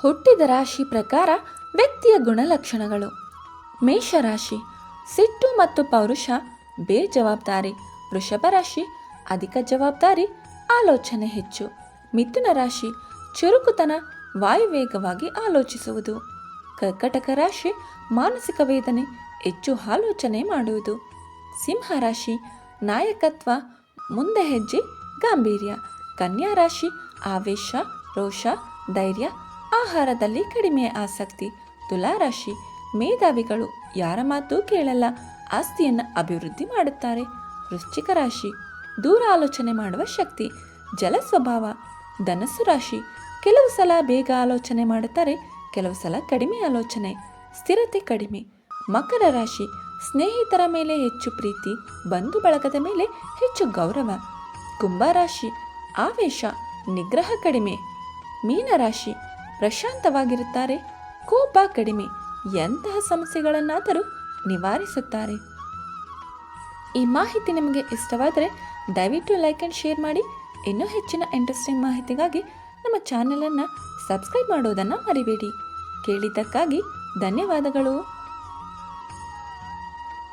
ಹುಟ್ಟಿದ ರಾಶಿ ಪ್ರಕಾರ ವ್ಯಕ್ತಿಯ ಗುಣಲಕ್ಷಣಗಳು. ಮೇಷರಾಶಿ ಸಿಟ್ಟು ಮತ್ತು ಪೌರುಷ, ಬೇಜವಾಬ್ದಾರಿ. ವೃಷಭ ರಾಶಿ ಅಧಿಕ ಜವಾಬ್ದಾರಿ, ಆಲೋಚನೆ ಹೆಚ್ಚು. ಮಿಥುನ ರಾಶಿ ಚುರುಕುತನ, ವಾಯುವೇಗವಾಗಿ ಆಲೋಚಿಸುವುದು. ಕರ್ಕಟಕ ರಾಶಿ ಮಾನಸಿಕ ವೇದನೆ, ಹೆಚ್ಚು ಆಲೋಚನೆ ಮಾಡುವುದು. ಸಿಂಹ ರಾಶಿ ನಾಯಕತ್ವ, ಮುಂದೆ ಹೆಜ್ಜೆ, ಗಾಂಭೀರ್ಯ. ಕನ್ಯಾ ರಾಶಿ ಆವೇಶ, ರೋಷ, ಧೈರ್ಯ, ಆಹಾರದಲ್ಲಿ ಕಡಿಮೆ ಆಸಕ್ತಿ. ತುಲಾ ರಾಶಿ ಮೇಧಾವಿಗಳು, ಯಾರ ಮಾತು ಕೇಳಲ್ಲ, ಆಸ್ತಿಯನ್ನು ಅಭಿವೃದ್ಧಿ ಮಾಡುತ್ತಾರೆ. ವೃಶ್ಚಿಕ ರಾಶಿ ದೂರ ಆಲೋಚನೆ ಮಾಡುವ ಶಕ್ತಿ, ಜಲ ಸ್ವಭಾವ. ಧನಸ್ಸು ರಾಶಿ ಕೆಲವು ಸಲ ಬೇಗ ಆಲೋಚನೆ ಮಾಡುತ್ತಾರೆ, ಕೆಲವು ಸಲ ಕಡಿಮೆ ಆಲೋಚನೆ, ಸ್ಥಿರತೆ ಕಡಿಮೆ. ಮಕರ ರಾಶಿ ಸ್ನೇಹಿತರ ಮೇಲೆ ಹೆಚ್ಚು ಪ್ರೀತಿ, ಬಂಧು ಬಳಗದ ಮೇಲೆ ಹೆಚ್ಚು ಗೌರವ. ಕುಂಭ ರಾಶಿ ಆವೇಶ, ನಿಗ್ರಹ ಕಡಿಮೆ. ಮೀನರಾಶಿ ಪ್ರಶಾಂತವಾಗಿರುತ್ತಾರೆ, ಕೋಪ ಕಡಿಮೆ, ಎಂತಹ ಸಮಸ್ಯೆಗಳನ್ನಾದರೂ ನಿವಾರಿಸುತ್ತಾರೆ. ಈ ಮಾಹಿತಿ ನಿಮಗೆ ಇಷ್ಟವಾದರೆ ದಯವಿಟ್ಟು ಲೈಕ್ ಆ್ಯಂಡ್ ಶೇರ್ ಮಾಡಿ. ಇನ್ನೂ ಹೆಚ್ಚಿನ ಇಂಟ್ರೆಸ್ಟಿಂಗ್ ಮಾಹಿತಿಗಾಗಿ ನಮ್ಮ ಚಾನಲನ್ನು ಸಬ್ಸ್ಕ್ರೈಬ್ ಮಾಡೋದನ್ನು ಮರಿಬೇಡಿ. ಕೇಳಿದ್ದಕ್ಕಾಗಿ ಧನ್ಯವಾದಗಳು.